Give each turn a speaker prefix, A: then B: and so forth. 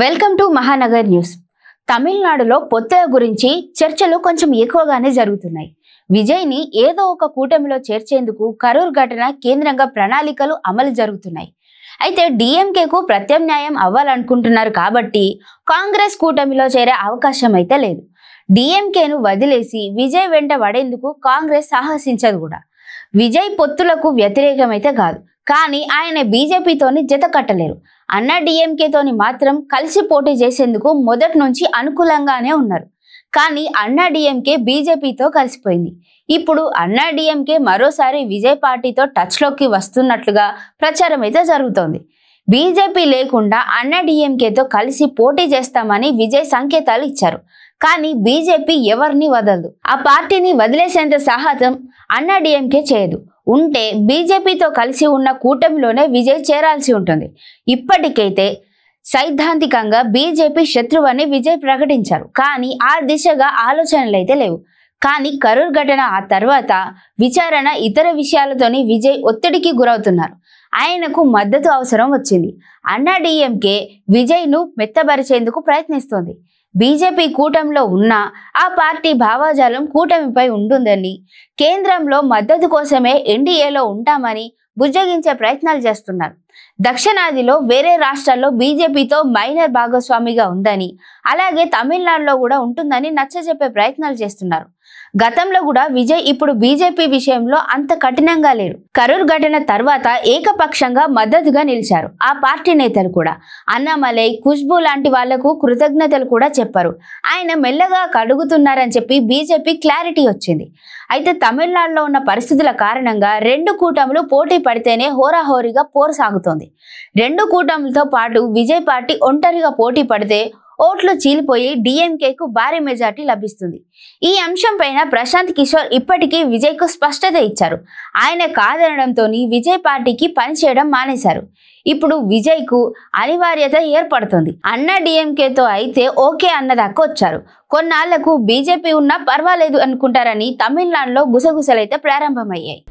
A: Welcome to Mahanagar news. తమిళనాడులో పొత్తుల గురించి చర్చలు కొంచెం ఎక్కువగానే జరుగుతున్నాయి. విజయ్ని ఏదో ఒక కూటమిలో చేర్చేందుకు కరూర్ ఘటన కేంద్రంగా ప్రణాళికలు అమలు జరుగుతున్నాయి. అయితే డిఎంకేకు ప్రత్యామ్నాయం అవ్వాలనుకుంటున్నారు కాబట్టి కాంగ్రెస్ కూటమిలో చేరే అవకాశం అయితే లేదు. డిఎంకేను వదిలేసి విజయ్ వెంట పడేందుకు కాంగ్రెస్ సాహసించదు కూడా. విజయ్ పొత్తులకు వ్యతిరేకమైతే కాదు, కానీ ఆయన బీజేపీతోని జత కట్టలేరు. అన్నా డిఎంకేతోని మాత్రం కలిసి పోటీ చేసేందుకు మొదటి నుంచి అనుకూలంగానే ఉన్నారు. కానీ అన్నా డిఎంకే బీజేపీతో కలిసిపోయింది. ఇప్పుడు అన్నా డిఎంకే మరోసారి విజయ్ పార్టీతో టచ్లోకి వస్తున్నట్లుగా ప్రచారం అయితే జరుగుతోంది. బీజేపీ లేకుండా అన్నా డిఎంకేతో కలిసి పోటీ చేస్తామని విజయ్ సంకేతాలు ఇచ్చారు. కానీ బీజేపీ ఎవరిని వదలదు. ఆ పార్టీని వదిలేసేంత సాహసం అన్నా డిఎంకే చేయదు. ఉంటే బీజేపీతో కలిసి ఉన్న కూటమిలోనే విజయ్ చేరాల్సి ఉంటుంది. ఇప్పటికైతే సైద్ధాంతికంగా బీజేపీ శత్రువని విజయ్ ప్రకటించారు. కానీ ఆ దిశగా ఆలోచనలు అయితే లేవు. కానీ కరూర్ ఘటన ఆ తర్వాత విచారణ ఇతర విషయాలతోని విజయ్ ఒత్తిడికి గురవుతున్నారు. ఆయనకు మద్దతు అవసరం వచ్చింది. అన్నా డిఎంకే విజయ్ను మెత్తబరిచేందుకు ప్రయత్నిస్తోంది. బీజేపీ కూటమిలో ఉన్న ఆ పార్టీ భావజాలం కూటమిపై ఉంటుందని, కేంద్రంలో మద్దతు కోసమే ఎన్డీఏలో ఉంటామని బుజ్జగించే ప్రయత్నాలు చేస్తున్నారు. దక్షిణాదిలో వేరే రాష్ట్రాల్లో బీజేపీతో మైనర్ భాగస్వామిగా ఉందని, అలాగే తమిళనాడులో కూడా ఉంటుందని నచ్చజెప్పే ప్రయత్నాలు చేస్తున్నారు. గతంలో కూడా విజయ్ ఇప్పుడు బీజేపీ విషయంలో అంత కఠినంగా లేరు. కరూర్ ఘటన తర్వాత ఏకపక్షంగా మద్దతుగా నిలిచారు. ఆ పార్టీ నేతలు కూడా అన్నామలై, ఖుష్బూ లాంటి వాళ్లకు కృతజ్ఞతలు కూడా చెప్పారు. ఆయన మెల్లగా కడుగుతున్నారని చెప్పి బీజేపీ క్లారిటీ వచ్చింది. అయితే తమిళనాడులో ఉన్న పరిస్థితుల కారణంగా రెండు కూటములు పోటీ పడితేనే హోరాహోరీగా పోరు సాగుతోంది. రెండు కూటములతో పాటు విజయ్ పార్టీ ఒంటరిగా పోటీ పడితే ఓట్లు చీలిపోయి డిఎంకేకు భారీ మెజార్టీ లభిస్తుంది. ఈ అంశం పైన ప్రశాంత్ కిషోర్ ఇప్పటికీ విజయ్కు స్పష్టత ఇచ్చారు. ఆయన కాదనడంతో విజయ్ పార్టీకి పనిచేయడం మానేశారు. ఇప్పుడు విజయ్కు అనివార్యత ఏర్పడుతుంది. అన్నా డిఎంకేతో అయితే ఓకే అన్నదాకా వచ్చారు. కొన్నాళ్లకు బీజేపీ ఉన్నా పర్వాలేదు అనుకుంటారని తమిళనాడులో గుసగుసలైతే ప్రారంభమయ్యాయి.